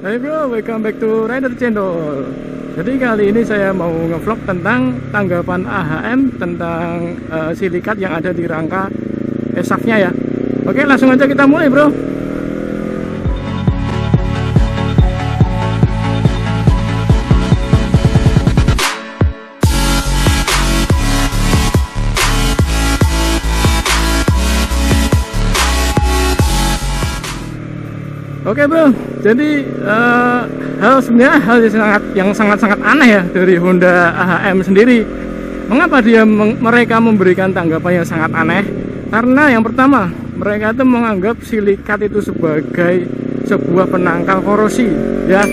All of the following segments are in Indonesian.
Hai bro, welcome back to Rider Channel. Jadi kali ini saya mau ngevlog tentang tanggapan AHM tentang silikat yang ada di rangka ESAF-nya ya. Oke, langsung aja kita mulai bro. Oke bro, jadi sebenarnya hal yang sangat-sangat aneh ya dari Honda AHM sendiri. Mengapa mereka memberikan tanggapan yang sangat aneh? Karena yang pertama, mereka itu menganggap silikat itu sebagai sebuah penangkal korosi ya.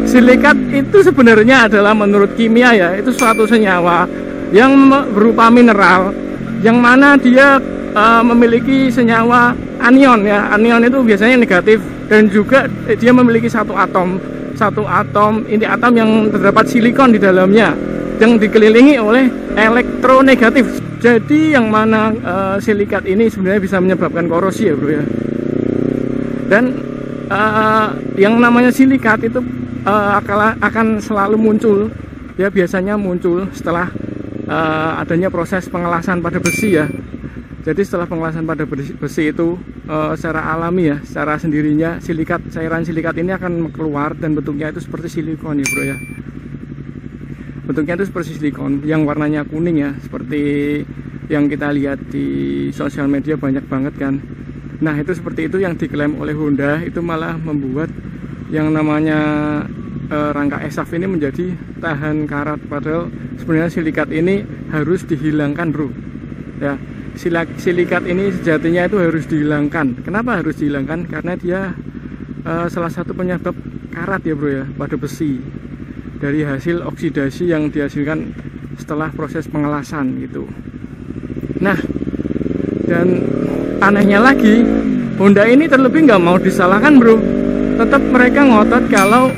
Silikat itu sebenarnya adalah menurut kimia ya, itu suatu senyawa yang berupa mineral yang mana dia memiliki senyawa anion ya. Anion itu biasanya negatif dan juga dia memiliki satu atom inti atom yang terdapat silikon di dalamnya yang dikelilingi oleh elektronegatif. Jadi yang mana silikat ini sebenarnya bisa menyebabkan korosi ya bro ya. Dan yang namanya silikat itu akan selalu muncul ya, biasanya muncul setelah adanya proses pengelasan pada besi ya. Jadi setelah pengelasan pada besi itu secara alami ya, secara sendirinya cairan silikat ini akan keluar dan bentuknya itu seperti silikon ya bro ya. Bentuknya itu seperti silikon yang warnanya kuning ya, seperti yang kita lihat di sosial media banyak banget kan. Nah itu seperti itu yang diklaim oleh Honda, itu malah membuat yang namanya rangka ESAF ini menjadi tahan karat. Padahal sebenarnya silikat ini harus dihilangkan bro ya. Silikat ini sejatinya itu harus dihilangkan. Kenapa harus dihilangkan? Karena dia salah satu penyebab karat ya bro ya pada besi, dari hasil oksidasi yang dihasilkan setelah proses pengelasan gitu. Nah, dan anehnya lagi, Honda ini terlebih nggak mau disalahkan bro. Tetap mereka ngotot kalau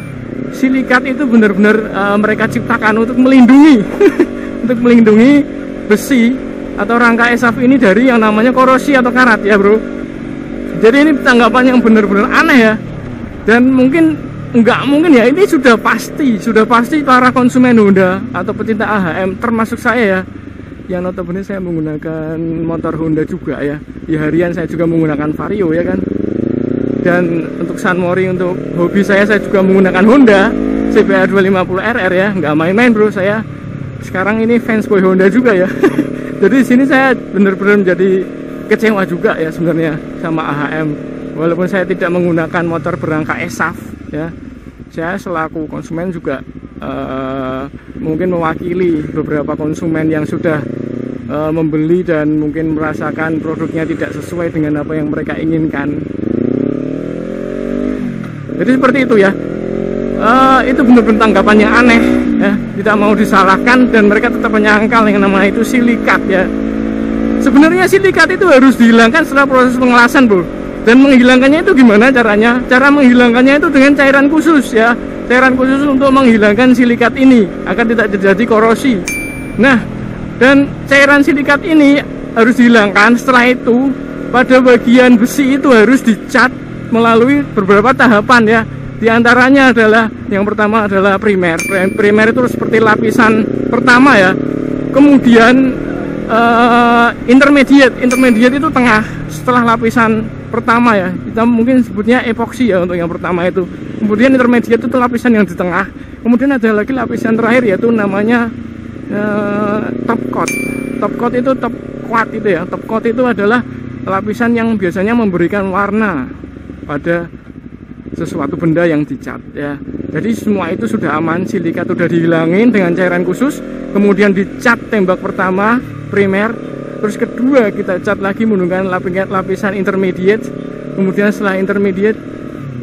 silikat itu benar-benar mereka ciptakan untuk melindungi untuk melindungi besi atau rangka ESAF ini dari yang namanya korosi atau karat ya bro. Jadi ini tanggapan yang benar-benar aneh ya. Dan nggak mungkin ya, ini sudah pasti para konsumen Honda atau pecinta AHM termasuk saya ya, yang notabene saya menggunakan motor Honda juga ya. Di harian saya juga menggunakan Vario ya kan. Dan untuk San Mori, untuk hobi saya juga menggunakan Honda CBR 250RR ya. Nggak main-main bro, saya sekarang ini fans boy Honda juga ya. Jadi di sini saya benar-benar menjadi kecewa juga ya sebenarnya sama AHM. Walaupun saya tidak menggunakan motor berangka ESAF ya, saya selaku konsumen juga mungkin mewakili beberapa konsumen yang sudah membeli dan mungkin merasakan produknya tidak sesuai dengan apa yang mereka inginkan. Jadi seperti itu ya. Itu benar-benar tanggapan yang aneh ya, tidak mau disalahkan dan mereka tetap menyangkal yang namanya itu silikat ya. Sebenarnya silikat itu harus dihilangkan setelah proses pengelasan bro. Dan menghilangkannya itu gimana caranya? Cara menghilangkannya itu dengan cairan khusus ya, cairan khusus untuk menghilangkan silikat ini agar tidak terjadi korosi. Nah, dan cairan silikat ini harus dihilangkan. Setelah itu pada bagian besi itu harus dicat melalui beberapa tahapan ya. Di antaranya adalah yang pertama adalah primer. Primer itu seperti lapisan pertama ya. Kemudian intermediate itu tengah setelah lapisan pertama ya. Kita mungkin sebutnya epoksi ya untuk yang pertama itu. Kemudian intermediate itu lapisan yang di tengah. Kemudian ada lagi lapisan terakhir yaitu namanya top coat. Top coat itu top coat itu ya. Top coat itu adalah lapisan yang biasanya memberikan warna pada sesuatu benda yang dicat ya. Jadi semua itu sudah aman, silikat sudah dihilangin dengan cairan khusus, kemudian dicat tembak pertama primer, terus kedua kita cat lagi menggunakan lapisan intermediate, kemudian setelah intermediate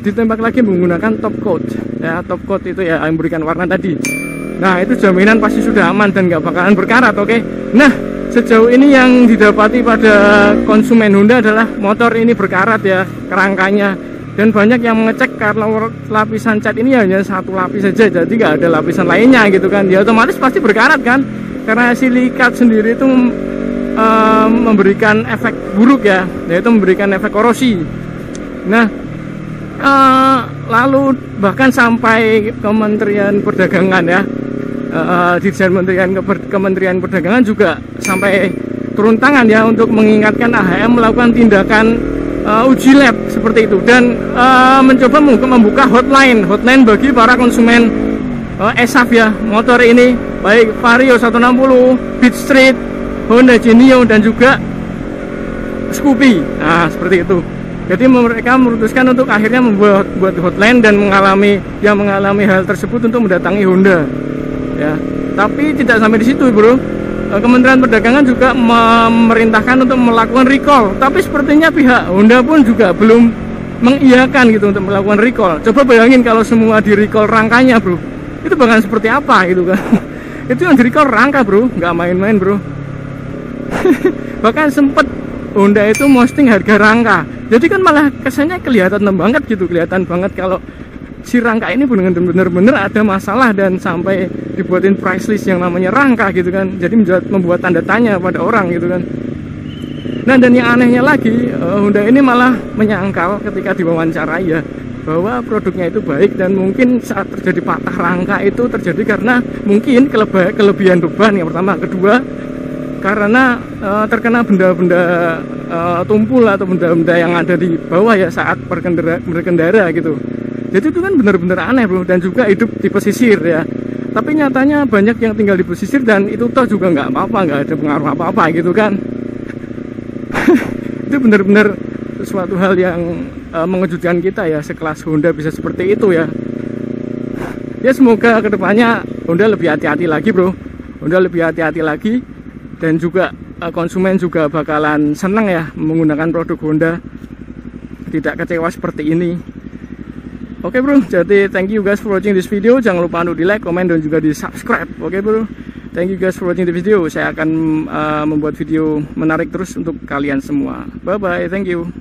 ditembak lagi menggunakan top coat ya. Top coat itu ya yang memberikan warna tadi. Nah itu jaminan pasti sudah aman dan nggak bakalan berkarat. Oke. Nah sejauh ini yang didapati pada konsumen Honda adalah motor ini berkarat ya kerangkanya. Dan banyak yang mengecek kalau lapisan cat ini hanya satu lapis saja, jadi nggak ada lapisan lainnya gitu kan. Ya otomatis pasti berkarat kan, karena silikat sendiri itu memberikan efek buruk ya, yaitu memberikan efek korosi. Nah lalu bahkan sampai Kementerian Perdagangan ya, Dirjen Kementerian Perdagangan juga sampai turun tangan ya untuk mengingatkan AHM melakukan tindakan uji lab seperti itu, dan mencoba membuka hotline bagi para konsumen ESAF ya, motor ini baik Vario 160, Beat Street, Honda Genio dan juga Scoopy. Nah seperti itu. Jadi mereka memutuskan untuk akhirnya membuat hotline dan mengalami hal tersebut untuk mendatangi Honda ya. Tapi tidak sampai di situ bro, Kementerian Perdagangan juga memerintahkan untuk melakukan recall, tapi sepertinya pihak Honda pun juga belum mengiyakan gitu untuk melakukan recall. Coba bayangin kalau semua di recall rangkanya bro, itu bakalan seperti apa gitu kan. Itu yang di recall rangka bro, nggak main-main bro. Bahkan sempet Honda itu posting harga rangka, jadi kan malah kesannya kelihatan banget gitu, kelihatan banget kalau si rangka ini bener-bener ada masalah dan sampai dibuatin price list yang namanya rangka gitu kan. Jadi membuat tanda tanya pada orang gitu kan. Nah dan yang anehnya lagi, Honda ini malah menyangkal ketika diwawancarai ya, bahwa produknya itu baik dan mungkin saat terjadi patah rangka itu terjadi karena mungkin kelebihan beban yang pertama, kedua karena terkena benda-benda tumpul atau benda-benda yang ada di bawah ya saat berkendara gitu. Jadi itu kan benar-benar aneh bro, dan juga hidup di pesisir ya. Tapi nyatanya banyak yang tinggal di pesisir dan itu toh juga nggak apa-apa, nggak ada pengaruh apa-apa gitu kan. Itu benar-benar suatu hal yang mengejutkan kita ya, sekelas Honda bisa seperti itu ya. Ya semoga kedepannya Honda lebih hati-hati lagi bro, Honda lebih hati-hati lagi, dan juga konsumen juga bakalan senang ya menggunakan produk Honda, tidak kecewa seperti ini. Oke bro, jadi thank you guys for watching this video. Jangan lupa untuk di like, komen, dan juga di subscribe. Oke bro, thank you guys for watching the video. Saya akan membuat video menarik terus untuk kalian semua. Bye bye, thank you.